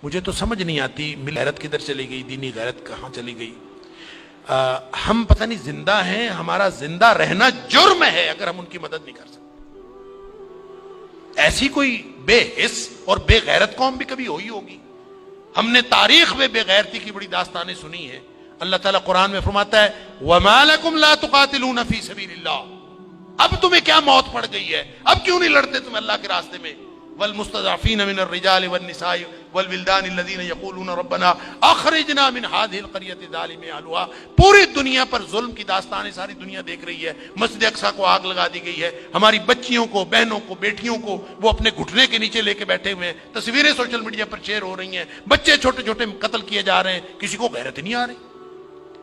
مجھے تو سمجھ نہیں آتی غیرت کدھر چلی گئی، دینی غیرت کہاں چلی گئی۔ ہم پتہ نہیں زندہ ہیں، ہمارا زندہ رہنا جرم ہے اگر ہم ان کی مدد نہیں کر سکتے۔ ایسی کوئی بے حس اور بے غیرت قوم بھی کبھی ہوئی ہوگی؟ ہم نے تاریخ میں بے غیرتی کی بڑی داستانیں سنی ہیں۔ اللہ تعالیٰ قرآن میں فرماتا ہے وَمَا لَكُمْ لَا تُقَاتِلُونَ فِي سَبِيلِ اللَّهِ، اب تمہیں کیا موت پڑ گئی ہے، اب کیوں نہیں لڑتے تم اللہ کے راستے میں؟ والمستضعفین من الرجال والنساء والولدان الذین یقولون ربنا اخرجنا من هذه القرية الظالم اهلها۔ پوری دنیا پر ظلم کی داستانیں ساری دنیا دیکھ رہی ہے۔ مسجد اقصی کو آگ لگا دی گئی ہے، ہماری بچیوں کو، بہنوں کو، بیٹیوں کو وہ اپنے گھٹنے کے نیچے لے کے بیٹھے ہوئے ہیں، تصویریں سوشل میڈیا پر شیئر ہو رہی ہیں، بچے چھوٹے چھوٹے قتل کیے جا رہے ہیں، کسی کو غیرت نہیں آ رہی۔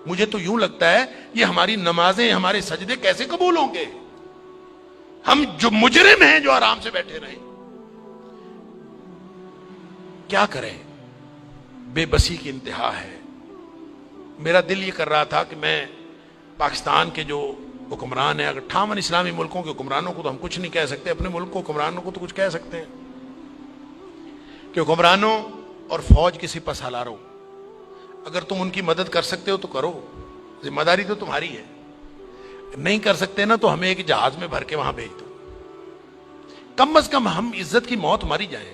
مجھے تو یوں لگتا ہے یہ ہماری نمازیں، ہمارے سجدے کیسے قبول ہوں گے؟ ہم جو مجرم ہیں جو آرام سے بیٹھے رہیں، کیا کریں؟ بے بسی کی انتہا ہے۔ میرا دل یہ کر رہا تھا کہ میں پاکستان کے جو حکمران ہیں، اگر 58 اسلامی ملکوں کے حکمرانوں کو تو ہم کچھ نہیں کہہ سکتے، اپنے ملک کو حکمرانوں کو تو کچھ کہہ سکتے ہیں کہ حکمرانوں اور فوج کے سپہ سالاروں، اگر تم ان کی مدد کر سکتے ہو تو کرو، ذمہ داری تو تمہاری ہے۔ نہیں کر سکتے نا تو ہمیں ایک جہاز میں بھر کے وہاں بھیج دو، کم از کم ہم عزت کی موت مری جائیں،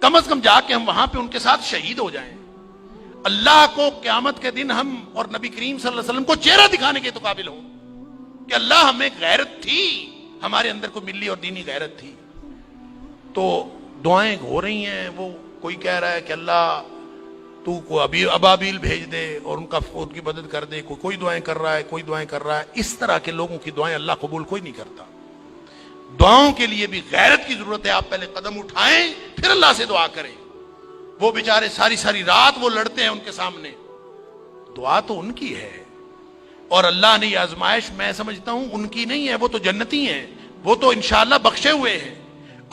کم از کم جا کے ہم وہاں پہ ان کے ساتھ شہید ہو جائیں، اللہ کو قیامت کے دن ہم اور نبی کریم صلی اللہ علیہ وسلم کو چہرہ دکھانے کے تو قابل ہوں کہ اللہ ہمیں غیرت تھی، ہمارے اندر کو ملی اور دینی غیرت تھی۔ تو دعائیں ہو رہی ہیں، وہ کوئی کہہ رہا ہے کہ اللہ تو کو ابابیل بھیج دے اور ان کی مدد کر دے، کوئی دعائیں کر رہا ہے، کوئی دعائیں کر رہا ہے۔ اس طرح کے لوگوں کی دعائیں اللہ قبول کوئی نہیں کرتا۔ دعاؤں کے لیے بھی غیرت کی ضرورت ہے، آپ پہلے قدم اٹھائیں پھر اللہ سے دعا کریں۔ وہ بیچارے ساری ساری رات وہ لڑتے ہیں ان کے سامنے، دعا تو ان کی ہے، اور اللہ نے یہ آزمائش میں سمجھتا ہوں ان کی نہیں ہے، وہ تو جنتی ہیں، وہ تو انشاءاللہ بخشے ہوئے ہیں۔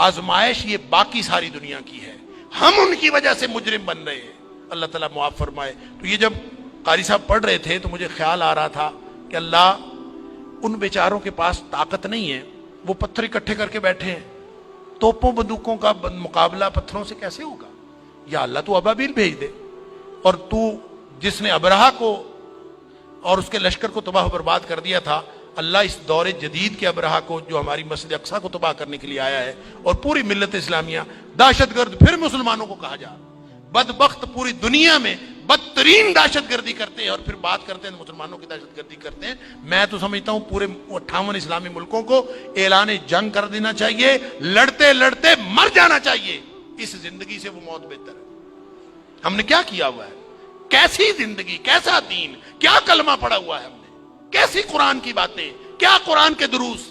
آزمائش یہ باقی ساری دنیا کی ہے، ہم ان کی وجہ سے مجرم بن رہے ہیں، اللہ تعالیٰ معاف فرمائے۔ تو یہ جب قاری صاحب پڑھ رہے تھے تو مجھے خیال آ رہا تھا کہ اللہ ان بیچاروں کے پاس طاقت نہیں ہے، وہ پتھر اکٹھے کر کے بیٹھے ہیں، توپوں بندوقوں کا مقابلہ پتھروں سے کیسے ہوگا؟ یا اللہ تو ابابیل بھیج دے، اور تو جس نے ابرہہ کو اور اس کے لشکر کو تباہ و برباد کر دیا تھا، اللہ اس دور جدید کے ابرہہ کو جو ہماری مسجد اقصی کو تباہ کرنے کے لیے آیا ہے اور پوری ملت اسلامیہ دہشت گرد پھر مسلمانوں کو کہا جا، بدبخت پوری دنیا میں بدترین دہشت گردی کرتے ہیں اور پھر بات کرتے ہیں مسلمانوں کی دہشت گردی کرتے ہیں۔ میں تو سمجھتا ہوں پورے 58 اسلامی ملکوں کو اعلان جنگ کر دینا چاہیے، لڑتے لڑتے مر جانا چاہیے، اس زندگی سے وہ موت بہتر ہے۔ ہم نے کیا کیا ہوا ہے؟ کیسی زندگی، کیسا دین، کیا کلمہ پڑا ہوا ہے ہم نے، کیسی قرآن کی باتیں، کیا قرآن کے دروس۔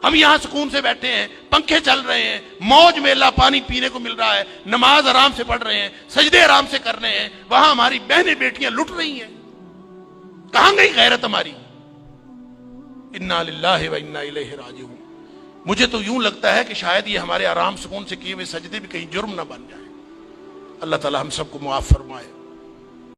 ہم یہاں سکون سے بیٹھے ہیں، پنکھے چل رہے ہیں، موج میلہ پانی پینے کو مل رہا ہے، نماز آرام سے پڑھ رہے ہیں، سجدے آرام سے کر رہے ہیں، وہاں ہماری بہنیں بیٹیاں لٹ رہی ہیں۔ کہاں گئی غیرت ہماری؟ انا للہ و انا الیہ راجعون۔ مجھے تو یوں لگتا ہے کہ شاید یہ ہمارے آرام سکون سے کیے ہوئے سجدے بھی کہیں جرم نہ بن جائیں۔ اللہ تعالی ہم سب کو معاف فرمائے۔